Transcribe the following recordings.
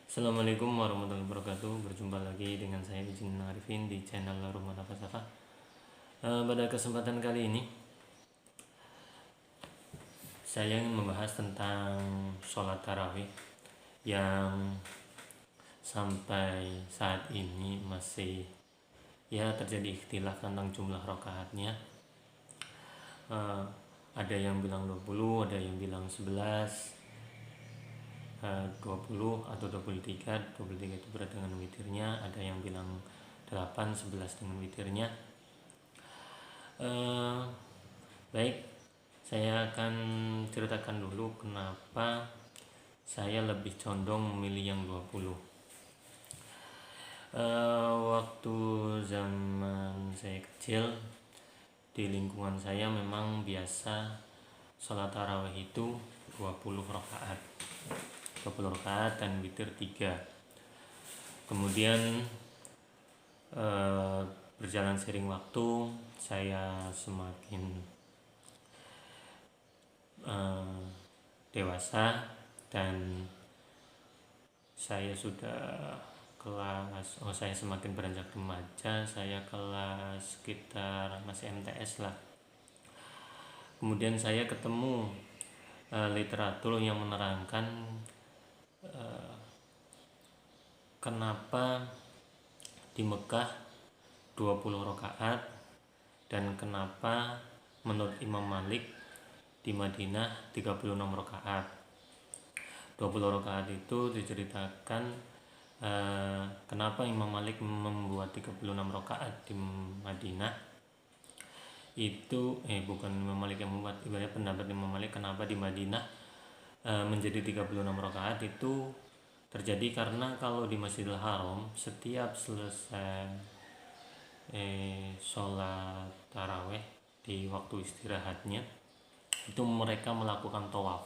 Assalamualaikum warahmatullahi wabarakatuh. Berjumpa lagi dengan saya Ijin Arifin di channel Rumah Nafasaka. Pada kesempatan kali ini saya ingin membahas tentang sholat tarawih yang sampai saat ini masih terjadi ikhtilaf tentang jumlah rakaatnya. Ada yang bilang 20, ada yang bilang 11, 20 atau 23 itu berat dengan witirnya, ada yang bilang 8, 11 dengan witirnya. Baik, saya akan ceritakan dulu kenapa saya lebih condong memilih yang 20. Waktu zaman saya kecil, di lingkungan saya memang biasa sholat tarawih itu 20 rakaat dan witir 3. Kemudian berjalan seiring waktu, saya semakin dewasa dan saya sudah saya semakin beranjak remaja, saya kelas sekitar masih MTS lah. Kemudian saya ketemu literatur yang menerangkan kenapa di Mekah 20 rakaat dan kenapa menurut Imam Malik di Madinah 36 rakaat. 20 rakaat itu diceritakan kenapa Imam Malik membuat 36 rakaat di Madinah. Itu bukan Imam Malik yang membuat, ibaratnya pendapat Imam Malik kenapa di Madinah menjadi 36 rakaat itu terjadi karena kalau di Masjidil Haram setiap selesai sholat taraweh di waktu istirahatnya itu mereka melakukan tawaf.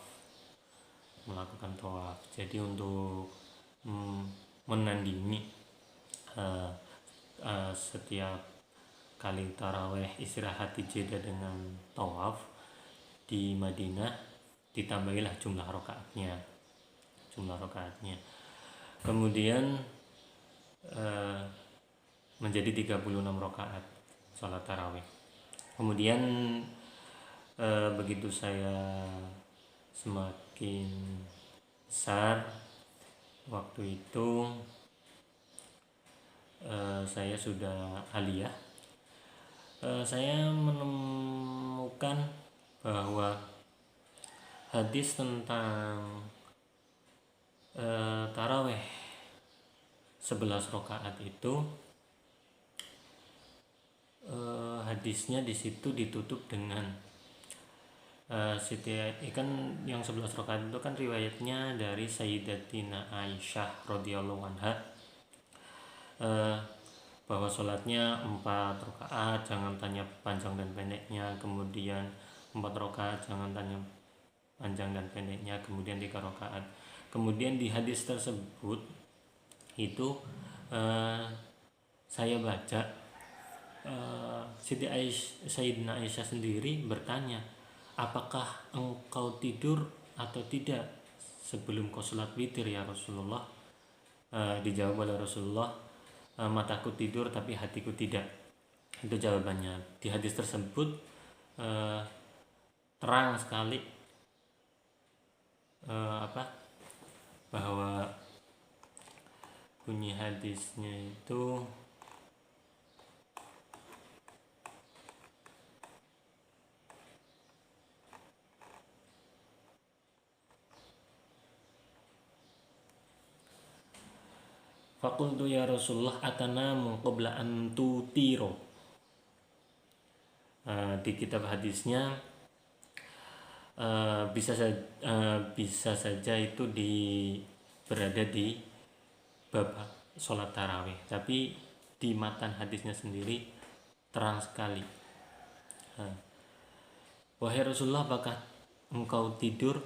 Jadi untuk menandingi setiap kali taraweh istirahat di Jeddah dengan tawaf, di Madinah ditambahilah jumlah rakaatnya. Kemudian menjadi 36 rakaat sholat tarawih. Kemudian begitu saya semakin besar, waktu itu saya sudah aliyah, saya menemukan bahwa hadis tentang taraweh 11 rakaat itu hadisnya di situ ditutup dengan kan yang 11 rakaat itu kan riwayatnya dari Sayyidatina Aisyah radhiyallahu anha, bahwa sholatnya 4 rakaat, jangan tanya panjang dan pendeknya, kemudian 4 rakaat, jangan tanya panjang dan pendeknya, kemudian 3 rakaat. Kemudian di hadis tersebut itu saya baca Sayyidina Aisyah sendiri bertanya, apakah engkau tidur atau tidak sebelum kau sholat witir ya Rasulullah? Dijawab oleh Rasulullah, mataku tidur tapi hatiku tidak. Itu jawabannya. Di hadis tersebut terang sekali bahwa bunyi hadisnya itu Faqultu ya Rasulullah atanamu qabla an tutiro. Di kitab hadisnya bisa saja itu berada di bab sholat tarawih, tapi di matan hadisnya sendiri terang sekali. Wahai Rasulullah, apakah engkau tidur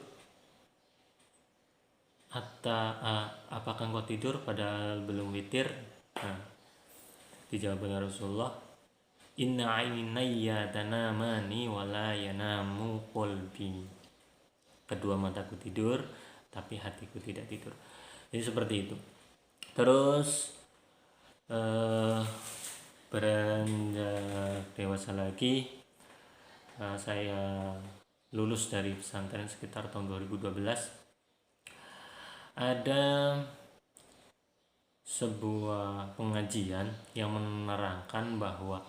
apakah engkau tidur padahal belum witir? Dijawab oleh Rasulullah, inna ainayya tanamani wala yanamu qalbi. Kedua mataku tidur tapi hatiku tidak tidur. Jadi seperti itu. Terus beranjak dewasa lagi, saya lulus dari pesantren sekitar tahun 2012. Ada sebuah pengajian yang menerangkan bahwa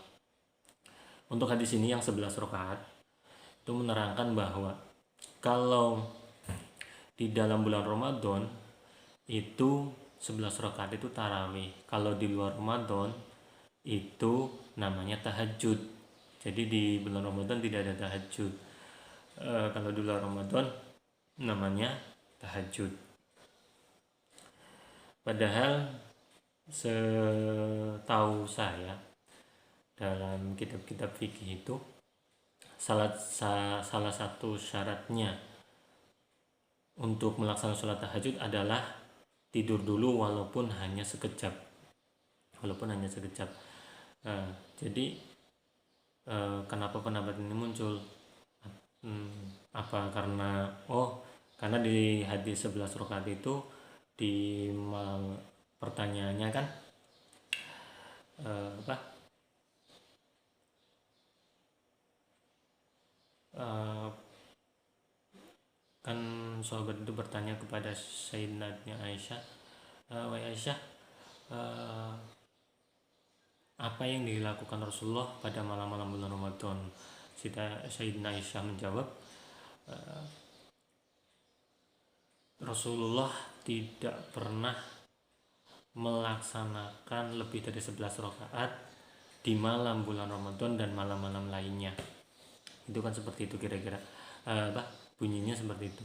untuk hadis ini yang 11 rakaat itu menerangkan bahwa kalau di dalam bulan Ramadan itu 11 rakaat itu tarawih. Kalau di luar Ramadan itu namanya tahajud. Jadi di bulan Ramadan tidak ada tahajud. Kalau di luar Ramadan namanya tahajud. Padahal setahu saya dalam kitab-kitab fikih itu salah satu syaratnya untuk melaksanakan sholat tahajud adalah tidur dulu walaupun hanya sekejap. Jadi kenapa pendapat ini muncul? Apa karena di hadis 11 rakaat itu di pertanyaannya kan kan sahabat itu bertanya kepada Sayyidatnya Aisyah, wahai Aisyah, apa yang dilakukan Rasulullah pada malam-malam bulan Ramadan? Sayyidatnya Aisyah menjawab, Rasulullah tidak pernah melaksanakan lebih dari 11 rakaat di malam bulan Ramadan dan malam-malam lainnya. Itu kan seperti itu kira-kira bunyinya seperti itu.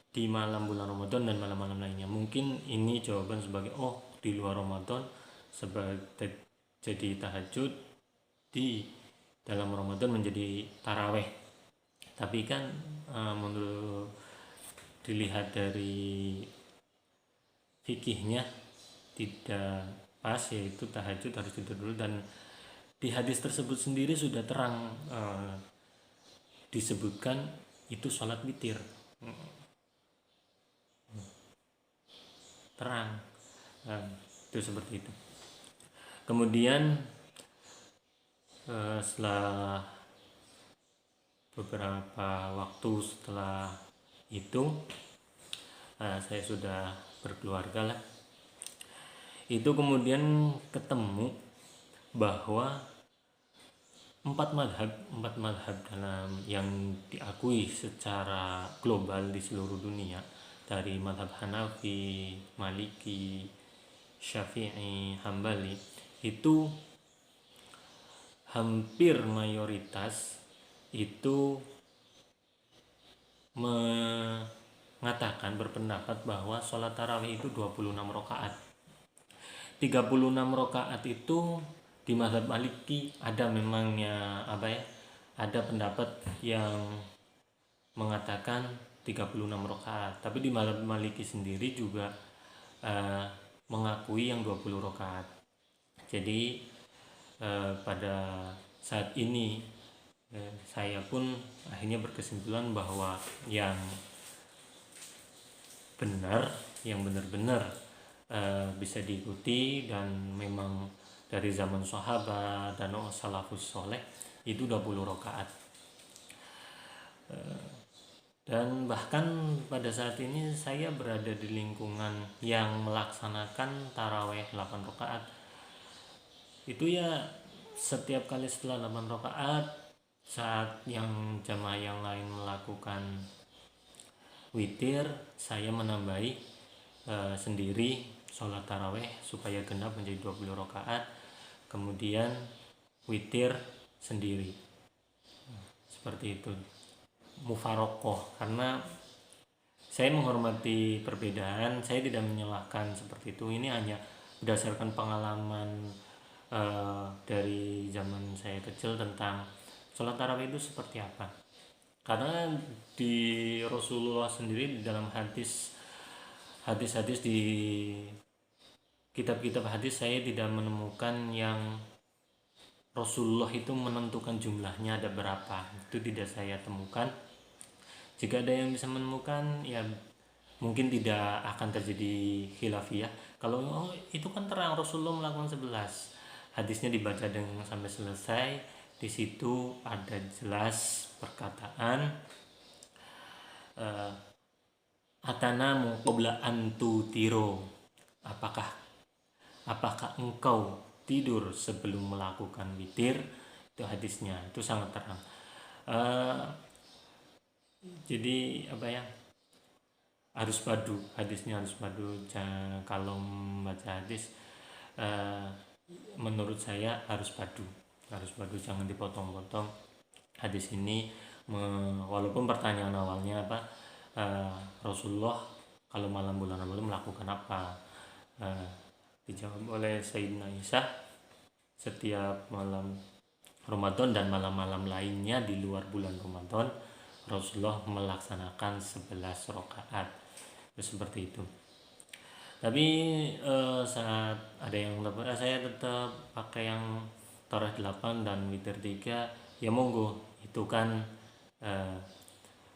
Di malam bulan Ramadan dan malam-malam lainnya. Mungkin ini jawaban sebagai di luar Ramadan sebagai jadi tahajud, di dalam Ramadan menjadi taraweh. Tapi kan menurut dilihat dari fikihnya tidak pas, yaitu tahajud harus tidur dulu, dan di hadis tersebut sendiri sudah terang disebutkan itu sholat witir, terang itu seperti itu. Kemudian setelah beberapa waktu setelah itu saya sudah berkeluarga lah. Itu kemudian ketemu bahwa empat madhab dalam yang diakui secara global di seluruh dunia, dari madhab Hanafi, Maliki, Syafi'i, Hambali, itu hampir mayoritas itu mengatakan, berpendapat bahwa sholat tarawih itu 26 rakaat. 36 rakaat itu di mazhab Maliki ada memangnya ada pendapat yang mengatakan 36 rakaat, tapi di mazhab Maliki sendiri juga mengakui yang 20 rakaat. Jadi pada saat ini saya pun akhirnya berkesimpulan bahwa yang benar-benar bisa diikuti dan memang dari zaman sahabat dan salafus soleh itu 20 rakaat. Dan bahkan pada saat ini saya berada di lingkungan yang melaksanakan taraweh 8 rakaat. Itu ya setiap kali setelah 8 rakaat, saat yang jamaah yang lain melakukan witir, saya menambahi sendiri sholat taraweh supaya genap menjadi 20 rakaat, kemudian witir sendiri. Seperti itu, mufarokoh, karena saya menghormati perbedaan, saya tidak menyalahkan seperti itu. Ini hanya berdasarkan pengalaman dari zaman saya kecil tentang sholat tarawih itu seperti apa. Karena di Rasulullah sendiri, di dalam hadis-hadis di kitab-kitab hadis, saya tidak menemukan yang Rasulullah itu menentukan jumlahnya ada berapa. Itu tidak saya temukan. Jika ada yang bisa menemukan, ya mungkin tidak akan terjadi khilafiyah. Kalau itu kan terang Rasulullah melakukan 11, hadisnya dibaca dengan sampai selesai. Di situ ada jelas perkataan atanamu qabla an tutiro, apakah engkau tidur sebelum melakukan witir. Itu hadisnya, itu sangat terang. Jadi apa ya, harus padu, hadisnya harus padu. Kalau membaca hadis menurut saya harus padu, jangan dipotong-potong. Hadis ini walaupun pertanyaan awalnya apa, Rasulullah kalau malam bulan Ramadan melakukan apa, dijawab oleh Sayyidina Isa, setiap malam Ramadan dan malam-malam lainnya di luar bulan Ramadan Rasulullah melaksanakan 11 rakaat. Seperti itu. Tapi saat ada yang saya tetap pakai yang tarawih 8 dan witir 3, ya monggo, itu kan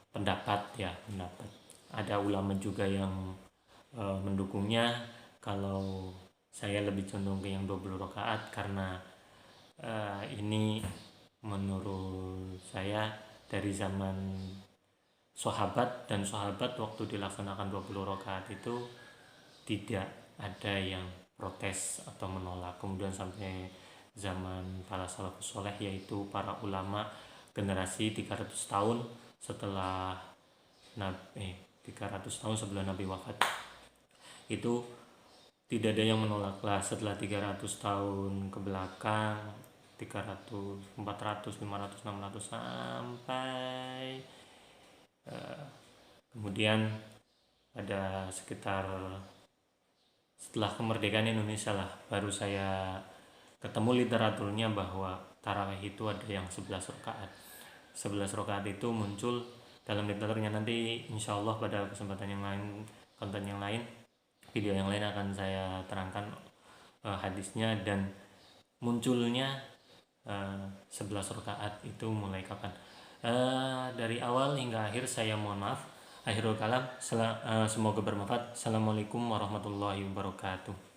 pendapat. Ada ulama juga yang mendukungnya. Kalau saya lebih condong ke yang 20 rakaat karena ini menurut saya dari zaman sahabat waktu dilaksanakan 20 rakaat itu tidak ada yang protes atau menolak. Kemudian sampai zaman para salafus soleh, yaitu para ulama generasi 300 tahun setelah 300 tahun sebelum Nabi wafat, itu tidak ada yang menolak lah. Setelah 300 tahun ke belakang, 300, 400, 500, 600 sampai kemudian ada sekitar setelah kemerdekaan Indonesia lah, baru saya ketemu literaturnya bahwa tarawih itu ada yang 11 rakaat. 11 rakaat itu muncul dalam literaturnya. Nanti insya Allah pada kesempatan yang lain, konten yang lain, video yang lain akan saya terangkan hadisnya dan munculnya 11 rakaat itu mulai kapan. Dari awal hingga akhir saya mohon maaf. Akhirul kalam, semoga bermanfaat. Assalamualaikum warahmatullahi wabarakatuh.